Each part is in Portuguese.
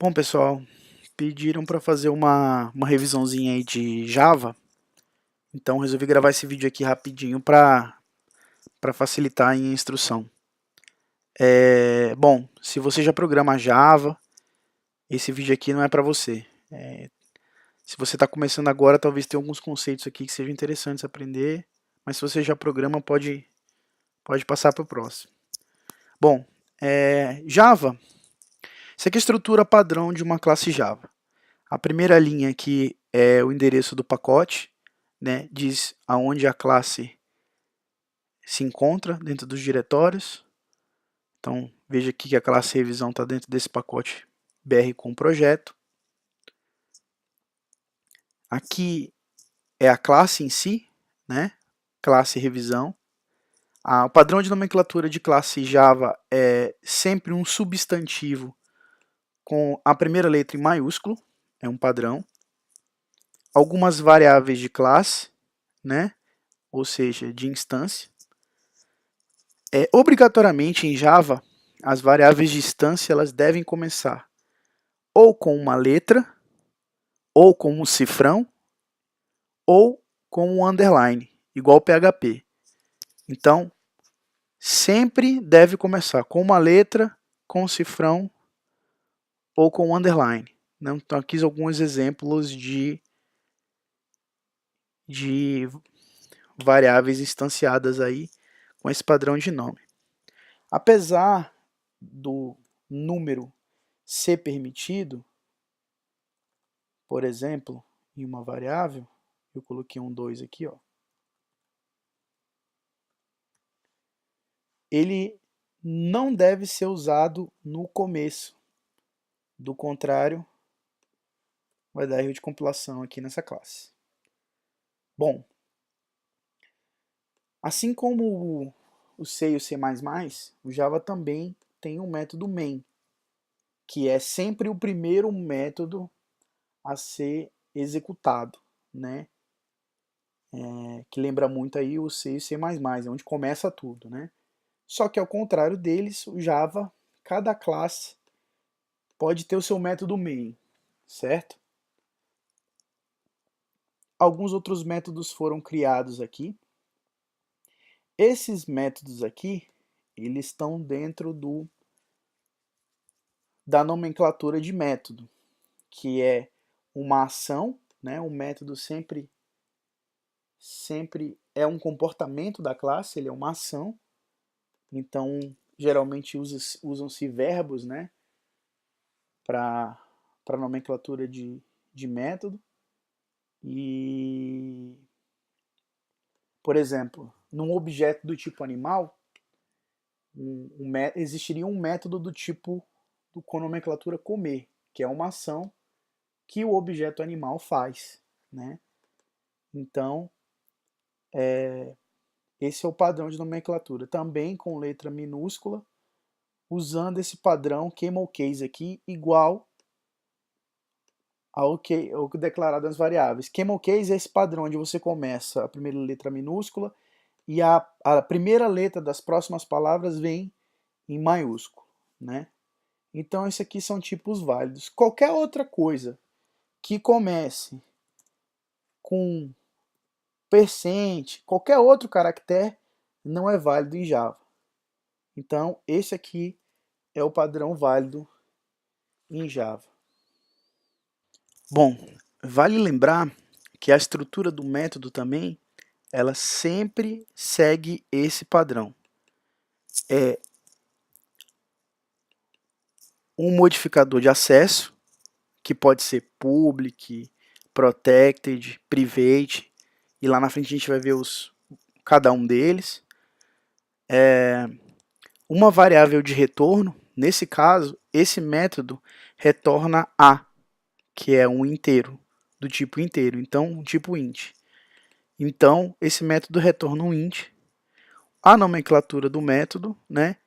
Bom, pessoal, pediram para fazer uma revisãozinha aí de Java, então resolvi gravar esse vídeo aqui rapidinho para facilitar a instrução. Bom, se você já programa Java, esse vídeo aqui não é para você. Se você está começando agora, talvez tenha alguns conceitos aqui que sejam interessantes aprender, mas se você já programa, pode passar para o próximo. Bom, Java, isso aqui é a estrutura padrão de uma classe Java. A primeira linha aqui é o endereço do pacote, né, diz aonde a classe se encontra dentro dos diretórios. Então, veja aqui que a classe revisão está dentro desse pacote BR com projeto. Aqui é a classe em si, né, classe revisão. O padrão de nomenclatura de classe Java é sempre um substantivo com a primeira letra em maiúsculo, é um padrão. Algumas variáveis de classe, né, ou seja, de instância. Obrigatoriamente em Java, as variáveis de instância elas devem começar ou com uma letra, ou com um cifrão, ou com um underline, igual PHP. Então, sempre deve começar com uma letra, com um cifrão, ou com um underline. Então, aqui alguns exemplos de variáveis instanciadas aí com esse padrão de nome. Apesar do número ser permitido, por exemplo, em uma variável, eu coloquei um 2 aqui, ó, ele não deve ser usado no começo. Do contrário, vai dar erro de compilação aqui nessa classe. Bom, assim como o C e o C++, o Java também tem um método main, que é sempre o primeiro método a ser executado, né? Que lembra muito aí o C e o C++, é onde começa tudo, né? Só que ao contrário deles, o Java, cada classe pode ter o seu método main, certo? Alguns outros métodos foram criados aqui. Esses métodos aqui, eles estão dentro da nomenclatura de método, que é uma ação, né? O método sempre é um comportamento da classe, ele é uma ação. Então, geralmente usam-se verbos, né? Para nomenclatura de método. E, por exemplo, num objeto do tipo animal, existiria um método do tipo com nomenclatura comer, que é uma ação que o objeto animal faz, né? Então, esse é o padrão de nomenclatura, também com letra minúscula, usando esse padrão camel case aqui, igual ao que declarado nas variáveis. Camel case é esse padrão onde você começa a primeira letra minúscula e a primeira letra das próximas palavras vem em maiúsculo, né? Então, esses aqui são tipos válidos. Qualquer outra coisa que comece com percent, qualquer outro caractere, não é válido em Java. Então, esse aqui é o padrão válido em Java. Bom, vale lembrar que a estrutura do método também, ela sempre segue esse padrão. É um modificador de acesso, que pode ser public, protected, private, e lá na frente a gente vai ver cada um deles. Uma variável de retorno, nesse caso, esse método retorna A, que é um inteiro, do tipo inteiro, então tipo int. Então, esse método retorna um int, a nomenclatura do método, né,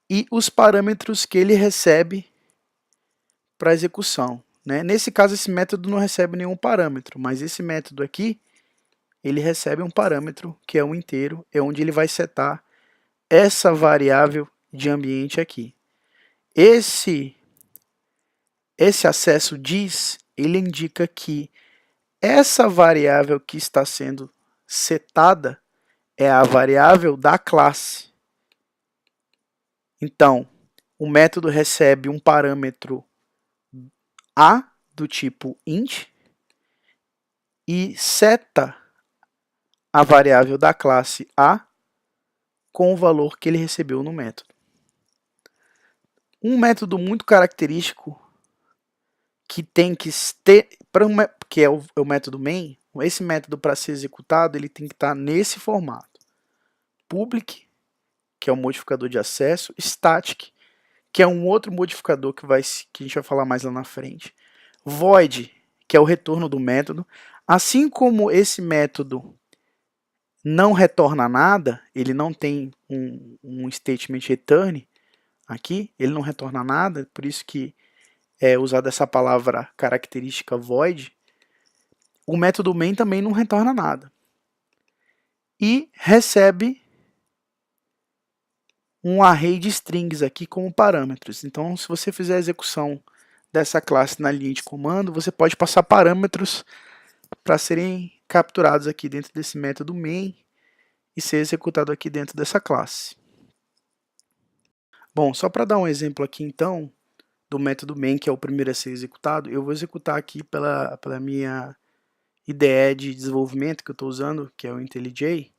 e os parâmetros que ele recebe para execução. Né? Nesse caso, esse método não recebe nenhum parâmetro, mas esse método aqui, ele recebe um parâmetro, que é um inteiro, é onde ele vai setar essa variável de ambiente aqui. esse acesso diz, ele indica que essa variável que está sendo setada é a variável da classe. Então, o método recebe um parâmetro A do tipo int e seta a variável da classe A com o valor que ele recebeu no método. Um método muito característico que tem que ter, que é o método main, esse método para ser executado, ele tem que estar nesse formato. Public, que é o modificador de acesso, static, que é um outro modificador que a gente vai falar mais lá na frente, void, que é o retorno do método. Assim como esse método não retorna nada, ele não tem um statement return aqui, ele não retorna nada, por isso que é usada essa palavra característica void. O método main também não retorna nada. E recebe um array de strings aqui como parâmetros. Então, se você fizer a execução dessa classe na linha de comando, você pode passar parâmetros para serem capturados aqui dentro desse método main e ser executado aqui dentro dessa classe. Bom, só para dar um exemplo aqui então, do método main, que é o primeiro a ser executado, eu vou executar aqui pela minha IDE de desenvolvimento que eu estou usando, que é o IntelliJ.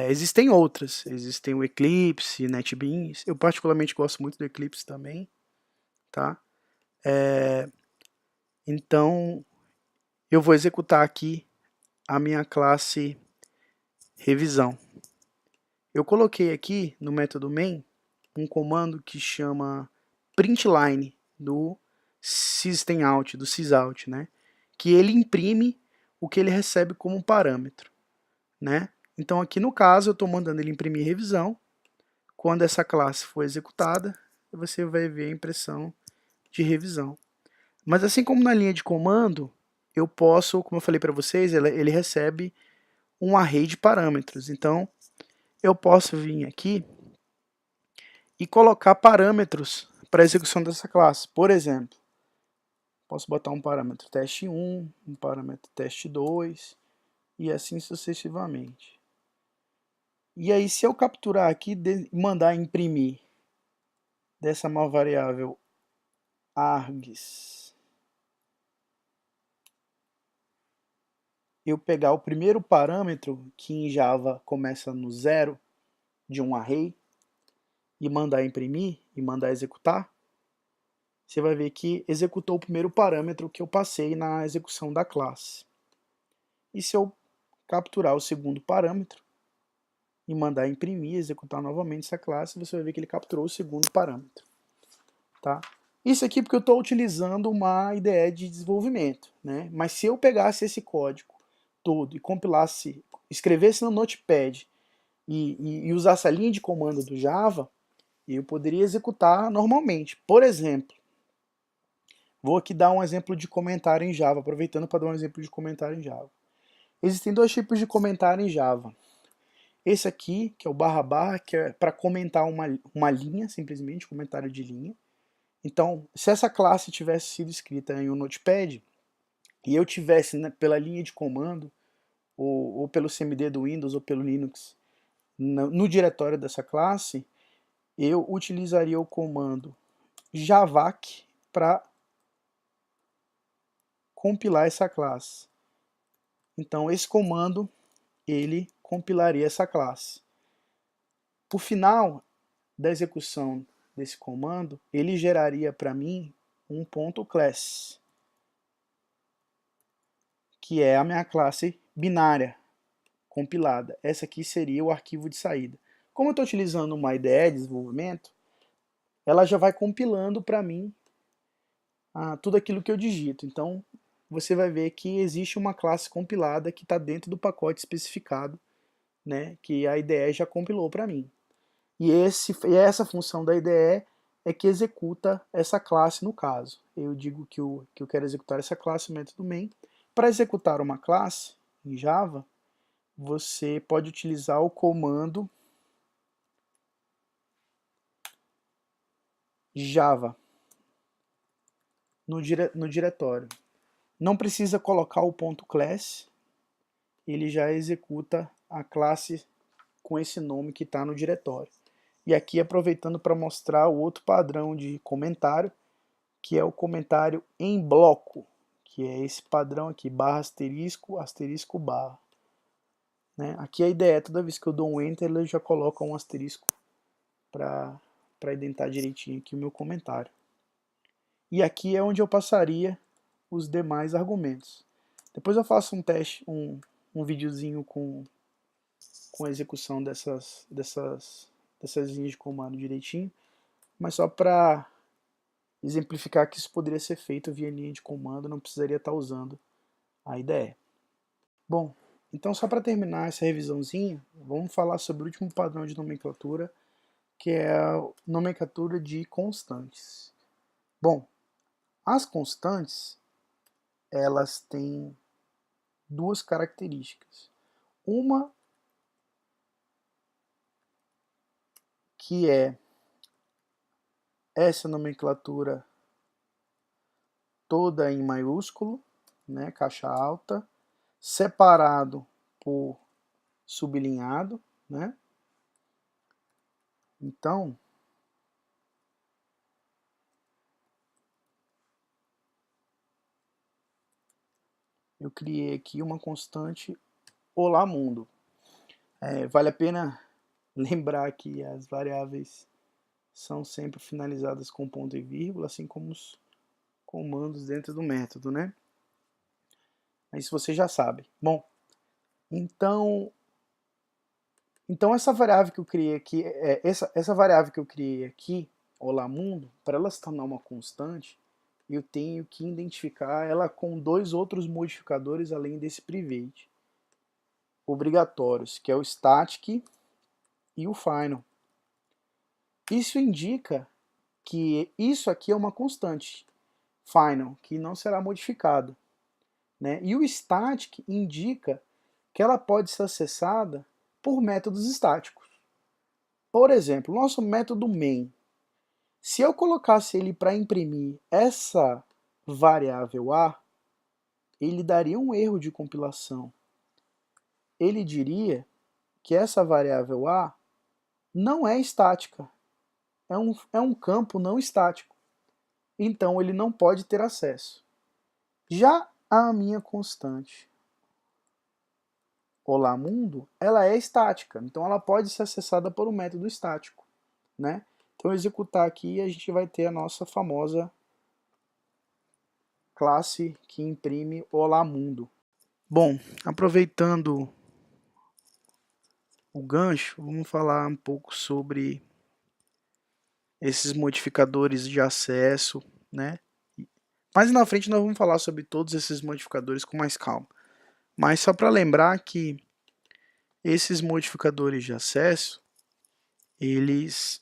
Existem outras, existem o Eclipse, NetBeans, eu particularmente gosto muito do Eclipse também, tá? Então, eu vou executar aqui a minha classe revisão. Eu coloquei aqui no método main um comando que chama println do systemout, do sysout, né? Que ele imprime o que ele recebe como parâmetro, né? Então aqui no caso eu estou mandando ele imprimir revisão. Quando essa classe for executada, você vai ver a impressão de revisão. Mas assim como na linha de comando, eu posso, como eu falei para vocês, ele recebe um array de parâmetros. Então eu posso vir aqui e colocar parâmetros para a execução dessa classe. Por exemplo, posso botar um parâmetro teste1, um parâmetro teste2 e assim sucessivamente. E aí, se eu capturar aqui e mandar imprimir dessa nova variável args, eu pegar o primeiro parâmetro, que em Java começa no 0 de um array, e mandar imprimir e mandar executar, você vai ver que executou o primeiro parâmetro que eu passei na execução da classe. E se eu capturar o segundo parâmetro e mandar imprimir, executar novamente essa classe, você vai ver que ele capturou o segundo parâmetro. Tá? Isso aqui porque eu estou utilizando uma IDE de desenvolvimento, né? Mas se eu pegasse esse código todo e compilasse, escrevesse no Notepad e usasse a linha de comando do Java, eu poderia executar normalmente. Por exemplo, vou aqui dar um exemplo de comentário em Java, aproveitando para dar um exemplo de comentário em Java. Existem dois tipos de comentário em Java. Esse aqui, que é o barra, que é para comentar uma linha, simplesmente, comentário de linha. Então, se essa classe tivesse sido escrita em um Notepad, e eu tivesse pela linha de comando, ou pelo CMD do Windows, ou pelo Linux, no diretório dessa classe, eu utilizaria o comando javac para compilar essa classe. Então, esse comando, ele compilaria essa classe. Por final da execução desse comando, ele geraria para mim um .class, que é a minha classe binária compilada. Essa aqui seria o arquivo de saída. Como eu estou utilizando uma IDE de desenvolvimento, ela já vai compilando para mim tudo aquilo que eu digito. Então, você vai ver que existe uma classe compilada que está dentro do pacote especificado, né, que a IDE já compilou para mim. E essa função da IDE é que executa essa classe no caso. Eu digo que eu quero executar essa classe, o método main. Para executar uma classe em Java, você pode utilizar o comando java. no diretório. Não precisa colocar o ponto .class, ele já executa a classe com esse nome que está no diretório. E aqui aproveitando para mostrar o outro padrão de comentário, que é o comentário em bloco, que é esse padrão aqui, barra asterisco, asterisco barra. Né? Aqui a ideia é toda vez que eu dou um enter, ele já coloca um asterisco para indentar direitinho aqui o meu comentário. E aqui é onde eu passaria os demais argumentos. Depois eu faço um teste, um videozinho com a execução dessas linhas de comando direitinho, mas só para exemplificar que isso poderia ser feito via linha de comando, não precisaria estar usando a IDE. Bom, então só para terminar essa revisãozinha, vamos falar sobre o último padrão de nomenclatura, que é a nomenclatura de constantes. Bom, as constantes, elas têm duas características. Uma que é essa nomenclatura toda em maiúsculo, né, caixa alta, separado por sublinhado, né? Então, eu criei aqui uma constante olá mundo. Vale a pena lembrar que as variáveis são sempre finalizadas com ponto e vírgula, assim como os comandos dentro do método, né? Isso você já sabe. Bom, então essa variável que eu criei aqui, essa variável que eu criei aqui, olá mundo, para ela se tornar uma constante, eu tenho que identificar ela com dois outros modificadores além desse private, obrigatórios, que é o static e o final. Isso indica que isso aqui é uma constante, final, que não será modificada. Né? E o static indica que ela pode ser acessada por métodos estáticos. Por exemplo, nosso método main. Se eu colocasse ele para imprimir essa variável a, ele daria um erro de compilação. Ele diria que essa variável a não é estática, é um campo não estático. Então ele não pode ter acesso. Já a minha constante olá mundo, ela é estática, então ela pode ser acessada por um método estático, né? Então executar aqui a gente vai ter a nossa famosa classe que imprime olá mundo. Bom, aproveitando o gancho, vamos falar um pouco sobre esses modificadores de acesso, né? Mais na frente nós vamos falar sobre todos esses modificadores com mais calma. Mas só para lembrar que esses modificadores de acesso, eles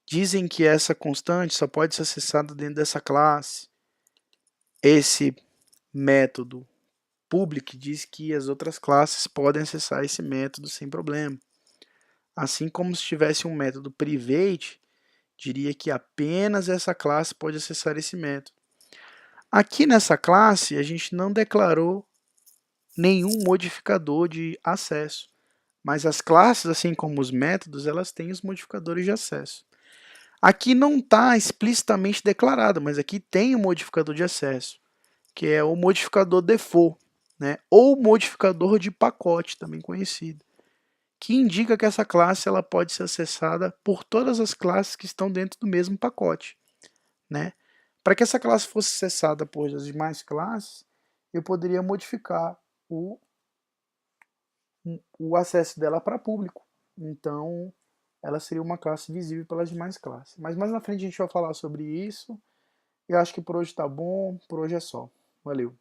dizem que essa constante só pode ser acessada dentro dessa classe. Esse método public diz que as outras classes podem acessar esse método sem problema. Assim como se tivesse um método private, diria que apenas essa classe pode acessar esse método. Aqui nessa classe, a gente não declarou nenhum modificador de acesso, mas as classes, assim como os métodos, elas têm os modificadores de acesso. Aqui não está explicitamente declarado, mas aqui tem um modificador de acesso, que é o modificador default, né? Ou modificador de pacote, também conhecido, que indica que essa classe ela pode ser acessada por todas as classes que estão dentro do mesmo pacote, né? Para que essa classe fosse acessada por as demais classes, eu poderia modificar o acesso dela para público. Então, ela seria uma classe visível pelas demais classes. Mas mais na frente a gente vai falar sobre isso. Eu acho que por hoje tá bom, por hoje é só. Valeu!